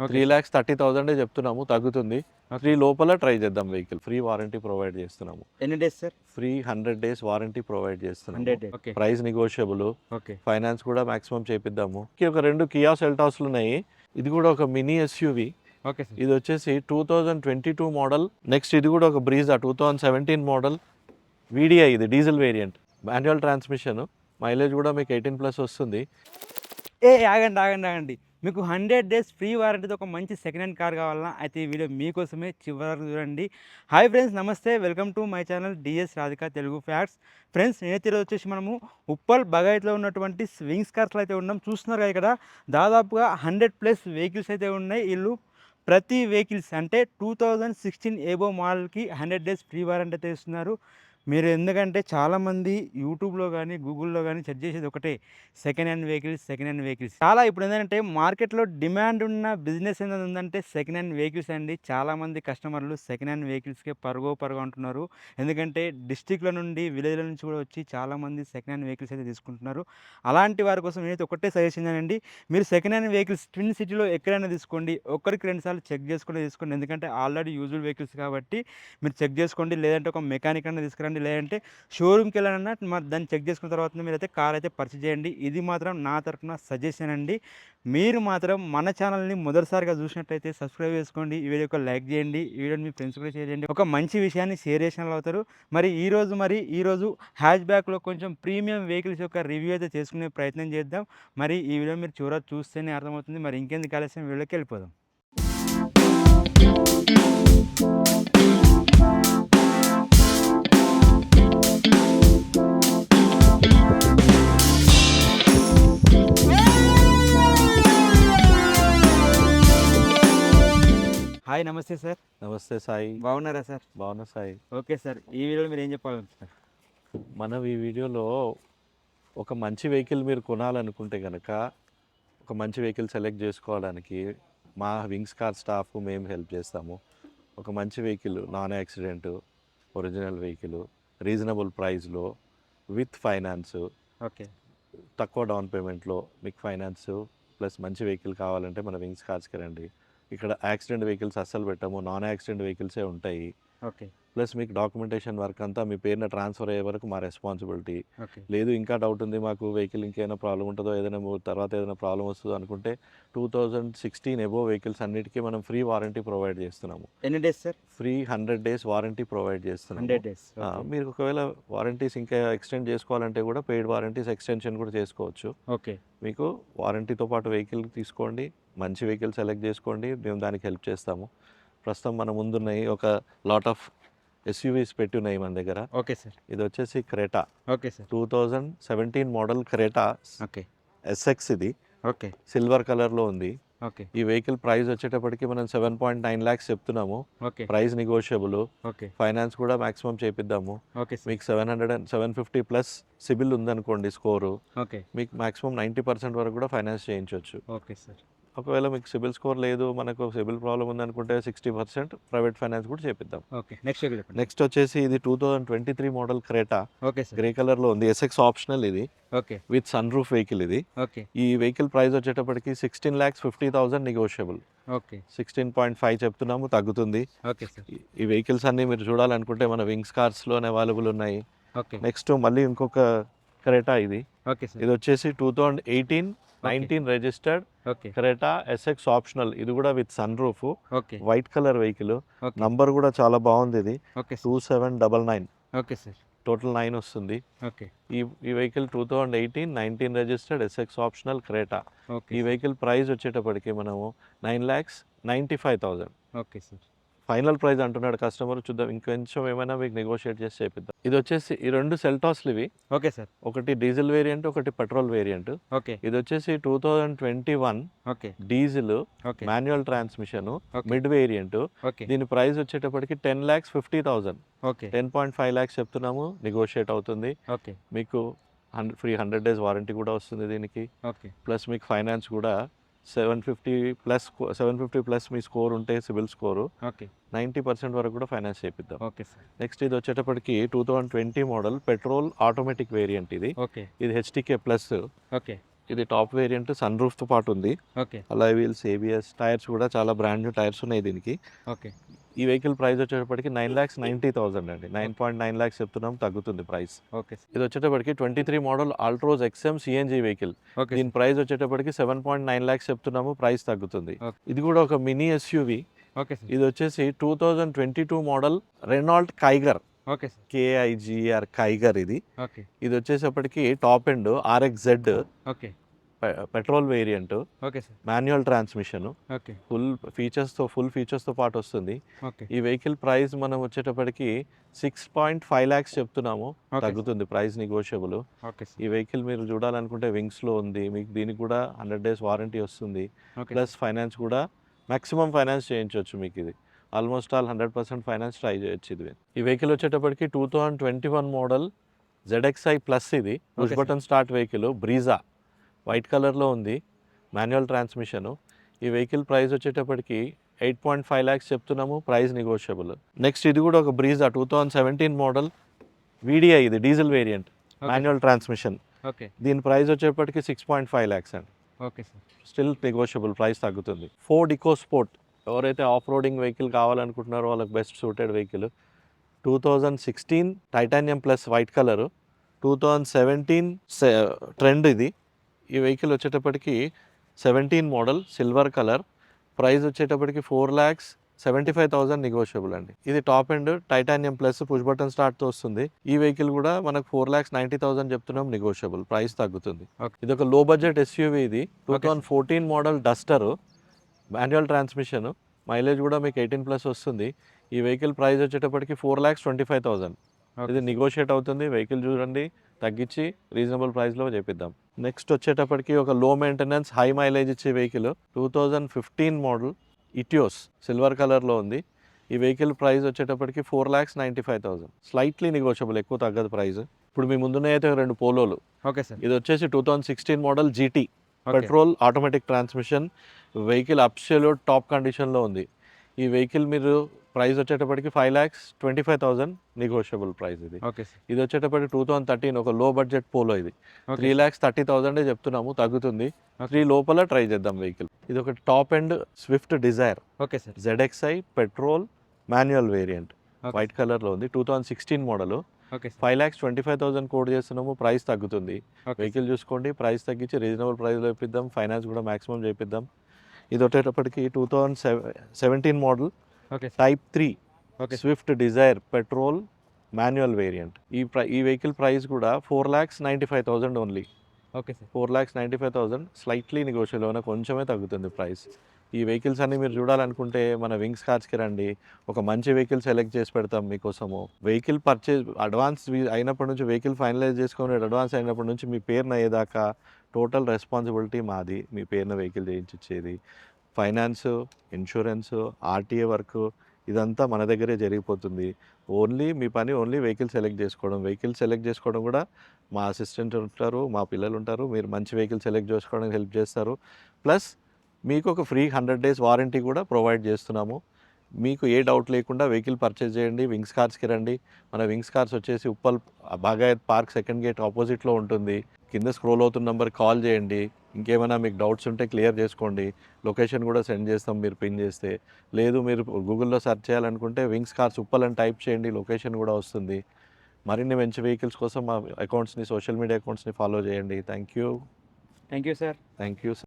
Okay. 3,30,000 చెప్తున్నాము, తగ్గుతుంది. Okay. 3 లోపల ట్రై చేద్దాం వెహికల్. ఫ్రీ వారంటీ ప్రొవైడ్ చేస్తున్నాము. ఎన్ని days sir? Free 100 days warranty provide 100 చేస్తున్నాము. Days. Okay. Price negotiable. Okay. Finance కూడా మాక్సిమం చేపిద్దాము. ఒక 2 కియా సెల్టాస్లు ఉన్నాయి. ఇది కూడా ఒక మినీ ఎస్యూవి. Okay sir. ఇది వచ్చేసి 2022 మోడల్. నెక్స్ట్ ఇది కూడా ఒక బ్రీజా 2017 మోడల్. వీడిఐ, ఇది diesel variant, manual transmission. Mileage కూడా మీకు 18+ వస్తుంది. ఆగండి. మీకు 100 డేస్ ఫ్రీ వారంటీతో ఒక మంచి సెకండ్ హ్యాండ్ కార్ కావాలన్నా అయితే ఈ వీడియో మీకోసమే చివరి వరకు చూడండి. Hi friends, namaste, welcome to my channel DS Radhika Telugu facts. Friends, నేనైతే ఈరోజు వచ్చేసి మనము ఉప్పల్ బగాయత్లో ఉన్నటువంటి స్వింగ్స్ కార్స్లో అయితే ఉన్నాం. చూస్తున్నారు కదా, ఇక్కడ దాదాపుగా 100+ వెహికల్స్ అయితే ఉన్నాయి. వీళ్ళు ప్రతి వెహికల్స్ అంటే 2016 ఏబో మోడల్కి 100 డేస్ ఫ్రీ వారంటీ అయితే ఇస్తున్నారు. మీరు ఎందుకంటే చాలామంది యూట్యూబ్లో కానీ గూగుల్లో కానీ సెర్చ్ చేసేది ఒకటే, సెకండ్ హ్యాండ్ వెహికల్స్. చాలా ఇప్పుడు ఏంటంటే మార్కెట్లో డిమాండ్ ఉన్న బిజినెస్ ఏదైనా ఉందంటే సెకండ్ హ్యాండ్ వెహికల్స్ అండి. చాలామంది కస్టమర్లు సెకండ్ హ్యాండ్ వెహికల్స్కే పరుగు అంటున్నారు. ఎందుకంటే డిస్టిక్ల నుండి విలేజ్ల నుంచి కూడా వచ్చి చాలామంది సెకండ్ హ్యాండ్ వెహికల్స్ అయితే తీసుకుంటున్నారు. అలాంటి వారి కోసం నేనైతే ఒకటే సజెషన్ అండి, మీరు సెకండ్ హ్యాండ్ వెహికల్స్ ట్విన్ సిటీలో ఎక్కడైనా తీసుకోండి, ఒక్కరికి 2 సార్లు చెక్ చేసుకుని తీసుకోండి. ఎందుకంటే ఆల్రెడీ యూజ్డ్ వెహికల్స్ కాబట్టి మీరు చెక్ చేసుకోండి. లేదంటే ఒక మెకానిక్ అన్న తీసుకురండి, లేదంటే షోరూమ్కి వెళ్ళాలన్నా మరి దాన్ని చెక్ చేసుకున్న తర్వాత మీరైతే కార్ అయితే పర్చేజ్ చేయండి. ఇది మాత్రం నా తరఫున సజెషన్ అండి. మీరు మాత్రం మన ఛానల్ని మొదటిసారిగా చూసినట్లయితే సబ్స్క్రైబ్ చేసుకోండి, ఈ వీడియోకి లైక్ చేయండి, ఈ వీడియోని మీ ఫ్రెండ్స్ కూడా షేర్ చేయండి. ఒక మంచి విషయాన్ని షేర్ చేసిన వాళ్ళు అవుతారు. మరి ఈరోజు హ్యాచ్ బ్యాక్లో కొంచెం ప్రీమియం వెహికల్స్ యొక్క రివ్యూ అయితే చేసుకునే ప్రయత్నం చేద్దాం. మరి ఈ వీడియో మీరు చివరికి చూస్తేనే అర్థమవుతుంది. మరి ఇంకెందుకు ఆలస్యం, వీడియోకి వెళ్ళిపోదాం. హాయ్, నమస్తే సార్. నమస్తే సాయి. బాగున్నారా సార్? బాగున్నా సాయి. ఓకే సార్, ఈ వీడియోలో మీరు ఏం చెప్పాలనుకుంటున్నారు? మనం ఈ వీడియోలో ఒక మంచి వెహికల్ మీరు కొనాలనుకుంటే కనుక, ఒక మంచి వెహికల్ సెలెక్ట్ చేసుకోవడానికి మా వింగ్స్ కార్ స్టాఫ్ మేము హెల్ప్ చేస్తాము. ఒక మంచి vehicle, non accident, original vehicle, reasonable ప్రైస్లో, విత్ ఫైనాన్స్, ఓకే. తక్కువ డౌన్ పేమెంట్లో మీకు ఫైనాన్స్ ప్లస్ మంచి వెహికల్ కావాలంటే మన వింగ్స్ కార్స్కి రండి. ఇక్కడ యాక్సిడెంట్ వెహికల్స్ అస్సలు పెట్టాము, నాన్ యాక్సిడెంట్ వెహికల్సే ఉంటాయి. ఓకే. ప్లస్ మీకు డాక్యుమెంటేషన్ వర్క్ అంతా మీ పేరున ట్రాన్స్ఫర్ అయ్యే వరకు మా రెస్పాన్సిబిలిటీ. ఓకే. లేదు ఇంకా డౌట్ ఉంది, మాకు వెహికల్ ఇంకేమైనా ప్రాబ్లం ఉంటుందో, తర్వాత ఏదైనా ప్రాబ్లం వస్తుందో అనుకుంటే 2016 ఎబో వెహికల్స్ అన్నిటికీ మనం ఫ్రీ వారంటీ ప్రొవైడ్ చేస్తున్నాము. ఎన్ని days sir? Free 100 days warranty provide చేస్తున్నాము. 100 డేస్. మీరు ఒకవేళ వారంటీస్ ఇంకా ఎక్స్టెండ్ చేసుకోవాలంటే కూడా పెయిడ్ వారంటీస్ ఎక్స్టెన్షన్ కూడా చేసుకోవచ్చు. ఓకే. మీకు వారంటీతో పాటు వెహికల్ తీసుకోండి, మంచి వెహికల్ సెలెక్ట్ చేసుకోండి, మేము దానికి హెల్ప్ చేస్తాము. ప్రస్తుతం మన ముందున్నాయి ఒక లాట్ ఆఫ్ ఎస్యూవీస్ పెట్టి ఉన్నాయి మన దగ్గర. Okay sir. ఇది వచ్చేసి Creta. Okay sir. 2017 model Creta okay. SX. ఇది ఓకే. సిల్వర్ కలర్లో ఉంది. ఓకే. ఈ వెహికల్ ప్రైస్ వచ్చేటప్పటికి మనం 7.9 lakhs చెప్తున్నాము. Okay. Price negotiable. Okay. Finance కూడా మాక్సిమం చేపిద్దాము. Okay sir. మీకు 750+ సిబిల్ ఉందనుకోండి స్కోరు, ఓకే. మీకు మాక్సిమం 90% వరకు కూడా ఫైనాన్స్ చేయించవచ్చు. Okay sir. ఒకవేళ మీకు సిబిల్ స్కోర్ లేదు, మనకు సిబిల్ ప్రాబ్లం ఉందనుకుంటే 60% ప్రైవేట్ ఫైనాన్స్ కూడా చేపిద్దాం. ఓకే. నెక్స్ట్ చెప్పండి. నెక్స్ట్ వచ్చేసి ఇది 2023 model Creta. Okay sir. Grey కలర్లో ఉంది. ఎస్ఎక్స్ ఆప్షనల్ ఇది, okay. With sunroof vehicle ఇది. ఓకే. ఈ వెహికల్ ప్రైస్ వచ్చేటప్పటికి 16,50,000 నెగోషియబుల్. ఓకే. 16.5 చెప్తున్నాము, తగ్గుతుంది. Okay sir. ఈ వెహికల్స్ అన్నీ మీరు చూడాలనుకుంటే మన వింగ్స్ కార్స్లోనే అవైలబుల్ ఉన్నాయి. ఓకే. నెక్స్ట్ మళ్ళీ ఇంకొక క్రెటా ఇది. Okay sir. ఇది వచ్చేసి 2018-19 registered okay. Creta SX optional. ఇది కూడా with sunroof, okay. White colour vehicle. Okay. Number కూడా చాలా బాగుంది. ఇది ఓకే. 2799. Okay sir. టోటల్ 9 వస్తుంది. ఓకే. ఈ vehicle 2018-19 registered SX optional Creta. Okay. ఈ వెహికల్ ప్రైస్ వచ్చేటప్పటికి మనము 9,95,000 ఓకే సార్. ఫైనల్ ప్రైస్ అంటున్నాడు కస్టమర్. చూద్దాం ఇంకొంచెం ఏమైనా మీకు నెగోషియేట్ చేసి చేపిద్దాం. ఇది వచ్చేసి ఈ 2 సెల్టాస్లు ఇవి. Okay sir. ఒకటి డీజిల్ వేరియంట్, ఒకటి పెట్రోల్ వేరియంట్. ఓకే. ఇది వచ్చేసి 2021 okay. Diesel, okay. Manual transmission, okay. Mid variant. Okay. దీని ప్రైస్ వచ్చేటప్పటికి 10,50,000. ఓకే. 10.5 lakhs చెప్తున్నాము, నెగోషియేట్ అవుతుంది. ఓకే. మీకు ఫ్రీ 100 డేస్ వారంటీ కూడా వస్తుంది దీనికి. ఓకే. ప్లస్ మీకు ఫైనాన్స్ కూడా 750+ మీ స్కోర్ ఉంటే సిబిల్ స్కోరు ఓకే. 90% వరకు కూడా ఫైనాన్స్ చేపిద్దాం. Okay sir. నెక్స్ట్ ఇది వచ్చేటప్పటికి 2020 మోడల్ పెట్రోల్ ఆటోమేటిక్ వేరియంట్ ఇది. ఓకే. ఇది హెచ్టీకే ప్లస్. ఓకే. ఇది టాప్ వేరియంట్, సన్ రూఫ్తో పాటు ఉంది. Okay. Alloy wheels, ABS tyres కూడా చాలా బ్రాండ్ న్యూ టైర్స్ ఉన్నాయి దీనికి. ఓకే. ఈ వెహికల్ ప్రైస్ వచ్చేటప్పటికి 9,90,000 అండి. 9.9 లాక్స్ చెప్తున్నాం, తగ్గుతుంది ప్రైస్. ఓకే. ఇది వచ్చేటప్పటికి 23 model Altroz XM CNG vehicle. Okay. దీని ప్రైస్ వచ్చేటప్పటికి 7.9 లాక్స్ చెప్తున్నాము, ప్రైస్ తగ్గుతుంది. ఓకే. ఇది కూడా ఒక మినీ ఎస్యూవి. Okay sir. ఇది వచ్చేసి 2022 model Renault Kiger, okay sir. K I G R Kiger ఇది. ఓకే. ఇది వచ్చేసప్పటికి top end RXZ okay. Petrol variant, okay sir. Manual transmission, okay. Full ఫీచర్స్తో పాటు వస్తుంది. ఓకే. ఈ వెహికల్ ప్రైస్ మనం వచ్చేటప్పటికి 6.5 లాక్స్ చెప్తున్నాము, ఓకే. తగ్గుతుంది, ప్రైస్ నెగోషియబుల్. Okay sir. ఈ వెహికల్ మీరు చూడాలనుకుంటే వింగ్స్లో ఉంది, మీకు దీనికి కూడా 100 days వారంటీ వస్తుంది. ఓకే. ప్లస్ ఫైనాన్స్ కూడా మ్యాక్సిమం ఫైనాన్స్ చేయించవచ్చు మీకు. ఇది ఆల్మోస్ట్ ఆల్ 100% ఫైనాన్స్ ట్రై చేయొచ్చు. ఇది ఈ వెహికల్ వచ్చేటప్పటికి 2021 మోడల్ ZXi ప్లస్. ఇది push Okay, button start vehicle, Brezza white కలర్లో ఉంది, మాన్యువల్ ట్రాన్స్మిషను. ఈ వెహికల్ ప్రైస్ వచ్చేటప్పటికి 8.5 లాక్స్ చెప్తున్నాము, ప్రైస్ నెగోషియబుల్. నెక్స్ట్ ఇది కూడా ఒక బ్రీజా 2017 మోడల్ VDI, ఇది diesel variant, manual transmission. Okay. దీని ప్రైస్ వచ్చేటప్పటికి 6.5 లాక్స్ అండి, okay sir. Still negotiable, price తగ్గుతుంది. ఫోర్డ్ ఇకోస్పోర్ట్, ఎవరైతే ఆఫ్ రోడింగ్ వెహికల్ కావాలనుకుంటున్నారో వాళ్ళకి best suited vehicle. 2016 titanium plus white colour, 2017 trend ఇది. ఈ వెహికల్ వచ్చేటప్పటికి 17 మోడల్ సిల్వర్ కలర్, ప్రైస్ వచ్చేటప్పటికి 4,75,000 నెగోషియబుల్ అండి. ఇది top end titanium plus push button స్టార్ట్తో వస్తుంది. ఈ వెహికల్ కూడా మనకు 4,90,000 చెప్తున్నాం, నెగోషియబుల్, ప్రైస్ తగ్గుతుంది. Okay. ఇది ఒక లో బడ్జెట్ ఎస్యూవీ. ఇది 2014 model Duster, manual transmission, mileage కూడా మీకు 18+ వస్తుంది. ఈ వెహికల్ ప్రైస్ వచ్చేటప్పటికి 4,25,000. ఇది నెగోషియేట్ అవుతుంది. వెహికల్ చూడండి, తగ్గించి రీజనబుల్ ప్రైస్లో చేపిద్దాం. నెక్స్ట్ వచ్చేటప్పటికి ఒక లో మెయింటెనెన్స్ హై మైలేజ్ ఇచ్చే వెహికల్ 2015 మోడల్ ఇటియోస్, సిల్వర్ కలర్లో ఉంది. ఈ వెహికల్ ప్రైస్ వచ్చేటప్పటికి 4,95,000, స్లైట్లీ నెగోషియబుల్, ఎక్కువ తగ్గదు ప్రైస్. ఇప్పుడు మీ ముందునే అయితే 2 పోలోలు. Okay sir. ఇది వచ్చేసి 2016 model GT, Okay. Petrol automatic transmission. Vehicle absolute top కండిషన్లో ఉంది. ఈ వెహికల్ మీరు ప్రైస్ వచ్చేటప్పటికి 5,25,000 నెగోషియబుల్ ప్రైస్. ఇది ఓకే సార్. ఇది వచ్చేటప్పటికి 2013 ఒక లో బడ్జెట్ పోలో. ఇది ఓకే. 3,30,000 చెప్తున్నాము, తగ్గుతుంది. 3 లోపల ట్రై చేద్దాం వెహికల్. ఇది ఒక top end Swift Dzire okay sir. ZXi petrol manual variant, okay. White కలర్లో ఉంది. 2016 మోడల్, ఓకే సార్. 5,25,000 కోడ్ చేస్తున్నాము, ప్రైస్ తగ్గుతుంది. ఓకే. వెహికల్ చూసుకోండి, ప్రైస్ తగ్గించి రీజనబుల్ ప్రైస్లో ఇప్పిద్దాం, ఫైనాన్స్ కూడా మాక్సిమం చేపిద్దాం. ఇది వచ్చేటప్పటికి 2017 model okay sir. Type 3 okay. Swift Dzire petrol manual variant. ఈ వెహికల్ ప్రైస్ కూడా 4,95,000 only. Okay sir. 4,95,000, slightly negotiable, కొంచెమే తగ్గుతుంది ప్రైస్. ఈ వెహికల్స్ అన్ని మీరు చూడాలనుకుంటే మన వింగ్స్ కార్స్కి రండి, ఒక మంచి వెహికల్ సెలెక్ట్ చేసి పెడతాం మీకోసము. వెహికల్ పర్చేజ్ అడ్వాన్స్ అయినప్పటి నుంచి, వెహికల్ ఫైనలైజ్ చేసుకుని అడ్వాన్స్ అయినప్పటి నుంచి మీ పేరున అయ్యేదాకా టోటల్ రెస్పాన్సిబిలిటీ మాది, మీ పేరున వెహికల్ చేయించేది. ఫైనాన్స్, ఇన్సూరెన్స్, RTA వర్క్, ఇదంతా మన దగ్గరే జరిగిపోతుంది. ఓన్లీ మీ పని ఓన్లీ వెహికల్ సెలెక్ట్ చేసుకోవడం. వెహికల్ సెలెక్ట్ చేసుకోవడం కూడా మా అసిస్టెంట్ ఉంటారు, మా పిల్లలు ఉంటారు. మీరు మంచి వెహికల్ సెలెక్ట్ చేసుకోవడానికి హెల్ప్ చేస్తారు. ప్లస్ మీకు ఒక ఫ్రీ 100 days వారంటీ కూడా ప్రొవైడ్ చేస్తున్నాము. మీకు ఏ డౌట్ లేకుండా వెహికల్ పర్చేజ్ చేయండి, వింగ్స్ కార్స్కి రండి. మన వింగ్స్ కార్స్ వచ్చేసి Uppal Bagayath park second gate ఆపోజిట్లో ఉంటుంది. కింద స్క్రోల్ అవుతున్న నెంబర్ కాల్ చేయండి. ఇంకేమైనా మీకు డౌట్స్ ఉంటే క్లియర్ చేసుకోండి. లొకేషన్ కూడా సెండ్ చేస్తాం మీరు పిన్ చేస్తే. లేదు మీరు గూగుల్లో సెర్చ్ చేయాలనుకుంటే వింగ్స్ కార్స్ ఉప్పల్ అని టైప్ చేయండి, లొకేషన్ కూడా వస్తుంది. మరిన్ని మంచి వెహికల్స్ కోసం మా అకౌంట్స్ని, సోషల్ మీడియా అకౌంట్స్ని ఫాలో చేయండి. Thank you sir. Thank you.